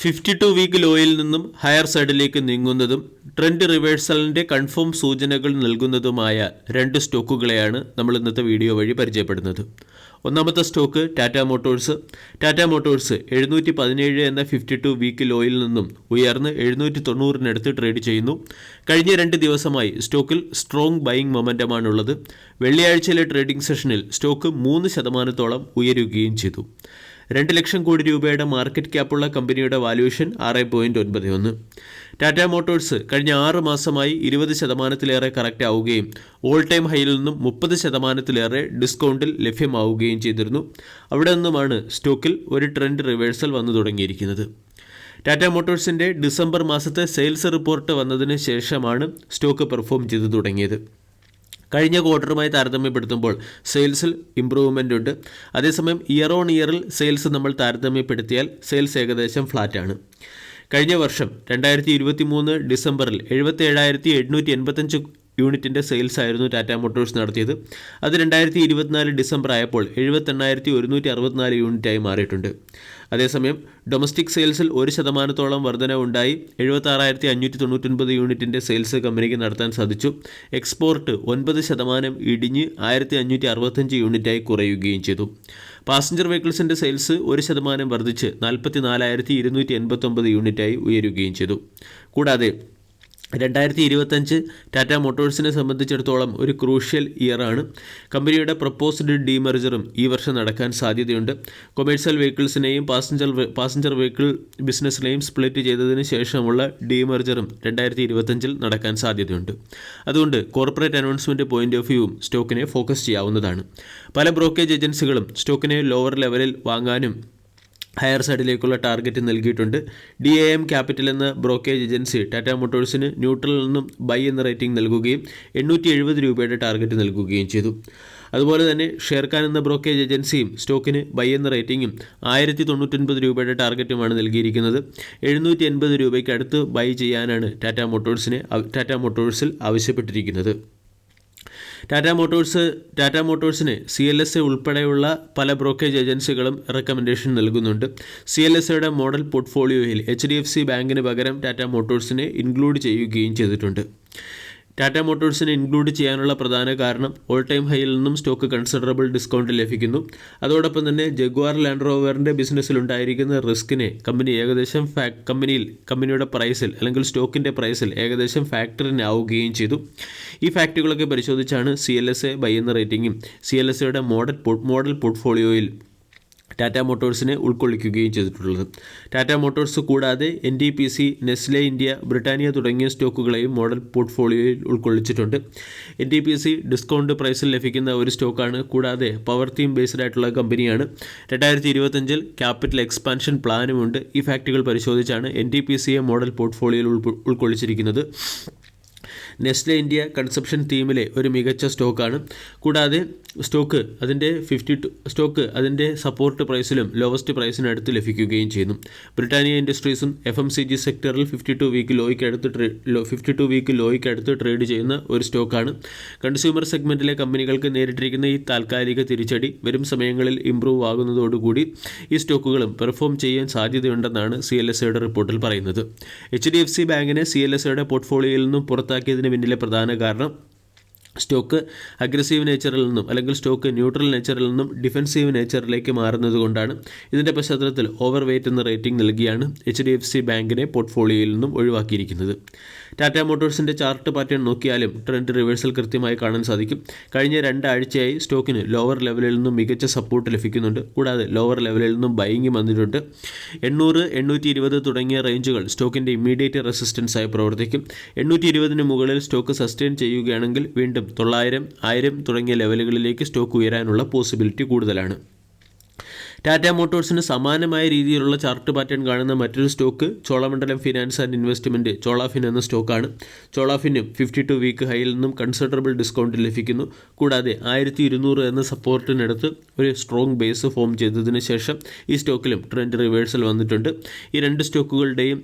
52 week ലോയിൽ നിന്നും higher സൈഡിലേക്ക് നീങ്ങുന്നതും trend റിവേഴ്സലിൻ്റെ confirm സൂചനകൾ നൽകുന്നതുമായ രണ്ട് സ്റ്റോക്കുകളെയാണ് നമ്മൾ ഇന്നത്തെ വീഡിയോ വഴി പരിചയപ്പെടുന്നത്. ഒന്നാമത്തെ stock Tata Motors. Tata Motors 717 എന്ന 52 വീക്ക് ലോയിൽ നിന്നും ഉയർന്ന് 790 ട്രേഡ് ചെയ്യുന്നു. കഴിഞ്ഞ 2 ദിവസമായി സ്റ്റോക്കിൽ സ്ട്രോങ് ബൈയിങ് മൊമെൻറ്റമാണുള്ളത്. വെള്ളിയാഴ്ചയിലെ ട്രേഡിംഗ് സെഷനിൽ സ്റ്റോക്ക് 3% ഉയരുകയും ചെയ്തു. 2 ലക്ഷം കോടി രൂപയുടെ മാർക്കറ്റ് ക്യാപ്പുള്ള കമ്പനിയുടെ വാല്യൂഷൻ 6.91. ടാറ്റ മോട്ടോഴ്സ് കഴിഞ്ഞ 6 മാസമായി 20%-ലേറെ കറക്റ്റ് ആവുകയും ഓൾ ടൈം ഹൈയിൽ നിന്നും 30%-ലേറെ ഡിസ്കൗണ്ടിൽ ലഭ്യമാവുകയും ചെയ്തിരുന്നു. അവിടെ നിന്നുമാണ് സ്റ്റോക്കിൽ ഒരു ട്രെൻഡ് റിവേഴ്സൽ വന്നു തുടങ്ങിയിരിക്കുന്നത്. ടാറ്റ മോട്ടോഴ്സിൻ്റെ ഡിസംബർ മാസത്തെ സെയിൽസ് റിപ്പോർട്ട് വന്നതിന് ശേഷമാണ് സ്റ്റോക്ക് പെർഫോം ചെയ്തു തുടങ്ങിയത്. കഴിഞ്ഞ ക്വാർട്ടറുമായി താരതമ്യപ്പെടുത്തുമ്പോൾ സെയിൽസിൽ ഇംപ്രൂവ്മെൻ്റ് ഉണ്ട്. അതേസമയം ഇയർ ഓൺ ഇയറിൽ സെയിൽസ് നമ്മൾ താരതമ്യപ്പെടുത്തിയാൽ സെയിൽസ് ഏകദേശം ഫ്ലാറ്റാണ്. കഴിഞ്ഞ വർഷം 2023 ഡിസംബറിൽ 77,885 യൂണിറ്റിൻ്റെ സെയിൽസ് ആയിരുന്നു ടാറ്റ മോട്ടോഴ്സ് നടത്തിയത്. അത് 2024 ഡിസംബർ ആയപ്പോൾ 78,164 യൂണിറ്റായി മാറിയിട്ടുണ്ട്. അതേസമയം ഡൊമസ്റ്റിക് സെയിൽസിൽ 1% വർധനവുണ്ടായി 76,599 യൂണിറ്റിൻ്റെ സെയിൽസ് കമ്പനിക്ക് നടത്താൻ സാധിച്ചു. എക്സ്പോർട്ട് 9% ഇടിഞ്ഞ് 1,565 യൂണിറ്റായി കുറയുകയും ചെയ്തു. പാസഞ്ചർ വെഹിക്കിൾസിൻ്റെ സെയിൽസ് 1% വർദ്ധിച്ച് 44,289 യൂണിറ്റായി ഉയരുകയും ചെയ്തു. കൂടാതെ 2025 ടാറ്റ മോട്ടോഴ്സിനെ സംബന്ധിച്ചിടത്തോളം ഒരു ക്രൂഷ്യൽ ഇയറാണ്. കമ്പനിയുടെ പ്രപ്പോസ്ഡ് ഡീമർജറും ഈ വർഷം നടക്കാൻ സാധ്യതയുണ്ട്. കൊമേഴ്സ്യൽ വെഹിക്കിൾസിനെയും പാസഞ്ചർ വെഹിക്കിൾ ബിസിനസ്സിനെയും സ്പ്ലിറ്റ് ചെയ്തതിന് ശേഷമുള്ള ഡീമർജറും 2025 നടക്കാൻ സാധ്യതയുണ്ട്. അതുകൊണ്ട് കോർപ്പറേറ്റ് അനൗൺസ്മെൻറ്റ് പോയിന്റ് ഓഫ് വ്യൂവും സ്റ്റോക്കിനെ ഫോക്കസ് ചെയ്യാവുന്നതാണ്. പല ബ്രോക്കേജ് ഏജൻസികളും സ്റ്റോക്കിനെ ലോവർ ലെവലിൽ വാങ്ങാനും ഹയർ സൈഡിലേക്കുള്ള ടാർഗറ്റ് നൽകിയിട്ടുണ്ട്. DAM ക്യാപിറ്റൽ എന്ന ബ്രോക്കേജ് ഏജൻസി ടാറ്റ മോട്ടോഴ്സിന് ന്യൂട്രലിൽ നിന്നും ബൈ എന്ന റേറ്റിംഗ് നൽകുകയും 870 രൂപയുടെ ടാർഗറ്റ് നൽകുകയും ചെയ്തു. അതുപോലെ തന്നെ ഷെയർഖാൻ എന്ന ബ്രോക്കേജ് ഏജൻസിയും സ്റ്റോക്കിന് ബൈ എന്ന റേറ്റിംഗും 1099 രൂപയുടെ ടാർഗറ്റുമാണ് നൽകിയിരിക്കുന്നത്. 780 രൂപയ്ക്ക് അടുത്ത് ബൈ ചെയ്യാനാണ് ടാറ്റ മോട്ടോഴ്സിൽ ആവശ്യപ്പെട്ടിരിക്കുന്നത്. ടാറ്റ മോട്ടോഴ്സിന് CLSA ഉൾപ്പെടെയുള്ള പല ബ്രോക്കേജ് ഏജൻസികളും റെക്കമെൻഡേഷൻ നൽകുന്നുണ്ട്. CLSAയുടെ മോഡൽ പോർട്ട്ഫോളിയോയിൽ HDFC ബാങ്കിന് പകരം ടാറ്റ മോട്ടോഴ്സിനെ ഇൻക്ലൂഡ് ചെയ്യുകയും ചെയ്തിട്ടുണ്ട്. ടാറ്റ മോട്ടോഴ്സിനെ ഇൻക്ലൂഡ് ചെയ്യാനുള്ള പ്രധാന കാരണം ഓൾ ടൈം ഹൈയിൽ നിന്നും സ്റ്റോക്ക് കൺസിഡറബിൾ ഡിസ്കൗണ്ട് ലഭിക്കുന്നു. അതോടൊപ്പം തന്നെ ജഗ്വാർ ലാൻഡ് റോവറിൻ്റെ ബിസിനസ്സിലുണ്ടായിരിക്കുന്ന റിസ്കിനെ കമ്പനി ഏകദേശം കമ്പനിയുടെ പ്രൈസിൽ അല്ലെങ്കിൽ സ്റ്റോക്കിൻ്റെ പ്രൈസിൽ ഏകദേശം ഫാക്ടറിനാവുകയും ചെയ്തു. ഈ ഫാക്റ്റുകളൊക്കെ പരിശോധിച്ചാണ് CLSA ബൈ എന്ന റേറ്റിംഗും CLSAയുടെ മോഡൽ പോർട്ട്ഫോളിയോയിൽ ടാറ്റ മോട്ടോഴ്സിനെ ഉൾക്കൊള്ളിക്കുകയും ചെയ്തിട്ടുള്ളത്. ടാറ്റ മോട്ടോഴ്സ് കൂടാതെ NTPC, നെസ്ലെ ഇന്ത്യ, ബ്രിട്ടാനിയ തുടങ്ങിയ സ്റ്റോക്കുകളെയും മോഡൽ പോർട്ട്ഫോളിയോയിൽ ഉൾക്കൊള്ളിച്ചിട്ടുണ്ട്. NTPC ഡിസ്കൗണ്ട് പ്രൈസിൽ ലഭിക്കുന്ന ഒരു സ്റ്റോക്കാണ്. കൂടാതെ പവർ തീം ബേസ്ഡ് ആയിട്ടുള്ള കമ്പനിയാണ്. 2025 ക്യാപിറ്റൽ എക്സ്പാൻഷൻ പ്ലാനുമുണ്ട്. ഈ ഫാക്റ്റുകൾ പരിശോധിച്ചാണ് NTPCയെ മോഡൽ പോർട്ട്ഫോളിയോയിൽ ഉൾക്കൊള്ളിച്ചിരിക്കുന്നത്. നെസ്ലെ ഇന്ത്യ കൺസപ്ഷൻ തീമിലെ ഒരു മികച്ച സ്റ്റോക്കാണ്. കൂടാതെ സ്റ്റോക്ക് അതിൻ്റെ സപ്പോർട്ട് പ്രൈസിലും ലോവസ്റ്റ് പ്രൈസിനും അടുത്ത് ലഭിക്കുകയും ചെയ്യുന്നു. ബ്രിട്ടാനിയ ഇൻഡസ്ട്രീസും FMCG സെക്ടറിൽ 52 വീക്ക് ലോയ്ക്ക് അടുത്ത് ട്രേഡ് ചെയ്യുന്ന ഒരു സ്റ്റോക്കാണ്. കൺസ്യൂമർ സെഗ്മെൻറ്റിലെ കമ്പനികൾക്ക് നേരിട്ടിരിക്കുന്ന ഈ താൽക്കാലിക തിരിച്ചടി വരും സമയങ്ങളിൽ ഇംപ്രൂവ് ആകുന്നതോടുകൂടി ഈ സ്റ്റോക്കുകളും പെർഫോം ചെയ്യാൻ സാധ്യതയുണ്ടെന്നാണ് CLSAയുടെ റിപ്പോർട്ടിൽ പറയുന്നത്. HDFC ബാങ്കിനെ CLSAയുടെ പോർട്ട്ഫോളിയോയിൽ നിന്നും പുറത്താക്കിയതിന് പിന്നിലെ പ്രധാന കാരണം സ്റ്റോക്ക് അഗ്രസീവ് നേച്ചറിൽ നിന്നും അല്ലെങ്കിൽ സ്റ്റോക്ക് ന്യൂട്രൽ നേച്ചറിൽ നിന്നും ഡിഫെൻസീവ് നേച്ചറിലേക്ക് മാറുന്നത് കൊണ്ടാണ്. ഇതിൻ്റെ പശ്ചാത്തലത്തിൽ ഓവർ വെയ്റ്റ് എന്ന റേറ്റിംഗ് നൽകിയാണ് HDFC ബാങ്കിനെ പോർട്ട്ഫോളിയോയിൽ നിന്നും ഒഴിവാക്കിയിരിക്കുന്നത്. ടാറ്റ മോട്ടോഴ്സിൻ്റെ ചാർട്ട് പാറ്റേൺ നോക്കിയാലും ട്രെൻഡ് റിവേഴ്സൽ കൃത്യമായി കാണാൻ സാധിക്കും. കഴിഞ്ഞ 2 ആഴ്ചയായി സ്റ്റോക്കിന് ലോവർ ലെവലിൽ നിന്നും മികച്ച സപ്പോർട്ട് ലഭിക്കുന്നുണ്ട്. കൂടാതെ ലോവർ ലെവലിൽ നിന്നും ബൈയിങ് വന്നിട്ടുണ്ട്. 800, 820 തുടങ്ങിയ റേഞ്ചുകൾ സ്റ്റോക്കിൻ്റെ ഇമ്മീഡിയറ്റ് റെസിസ്റ്റൻസ് ആയി പ്രവർത്തിക്കും. 820 മുകളിൽ സ്റ്റോക്ക് സസ്റ്റെയിൻ ചെയ്യുകയാണെങ്കിൽ വീണ്ടും 900, 1000 തുടങ്ങിയ ലെവലുകളിലേക്ക് സ്റ്റോക്ക് ഉയരാനുള്ള പോസിബിലിറ്റി കൂടുതലാണ്. ടാറ്റ മോട്ടോഴ്സിന് സമാനമായ രീതിയിലുള്ള ചാർട്ട് പാറ്റേൺ കാണുന്ന മറ്റൊരു stock Cholamandalam finance and investment Cholafin എന്ന സ്റ്റോക്കാണ്. ചോളാഫിനും 52 വീക്ക് ഹൈയിൽ നിന്നും കൺസിഡറബിൾ ഡിസ്കൗണ്ട് ലഭിക്കുന്നു. കൂടാതെ 1200 എന്ന സപ്പോർട്ടിനടുത്ത് ഒരു സ്ട്രോങ് ബേസ് ഫോം ചെയ്തതിന് ശേഷം ഈ സ്റ്റോക്കിലും ട്രെൻഡ് റിവേഴ്സൽ വന്നിട്ടുണ്ട്. ഈ രണ്ട് സ്റ്റോക്കുകളുടെയും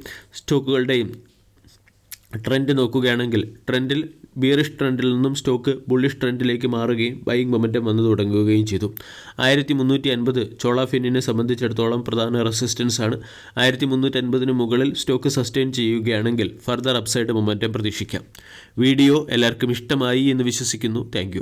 ട്രെൻഡ് നോക്കുകയാണെങ്കിൽ ട്രെൻഡിൽ ബിയറിഷ് ട്രെൻഡിൽ നിന്നും സ്റ്റോക്ക് ബുള്ളിഷ് ട്രെൻഡിലേക്ക് മാറുകയും ബൈയിങ് മൊമെൻറ്റം വന്നു തുടങ്ങുകയും ചെയ്തു. 1350 ചോള ഫിന്നിനെ സംബന്ധിച്ചിടത്തോളം പ്രധാന റെസിസ്റ്റൻസ് ആണ്. 1350 മുകളിൽ സ്റ്റോക്ക് സസ്റ്റെയിൻ ചെയ്യുകയാണെങ്കിൽ ഫർദർ അപ്സൈഡ് മൊമെൻറ്റം പ്രതീക്ഷിക്കാം. വീഡിയോ എല്ലാവർക്കും ഇഷ്ടമായി എന്ന് വിശ്വസിക്കുന്നു. താങ്ക്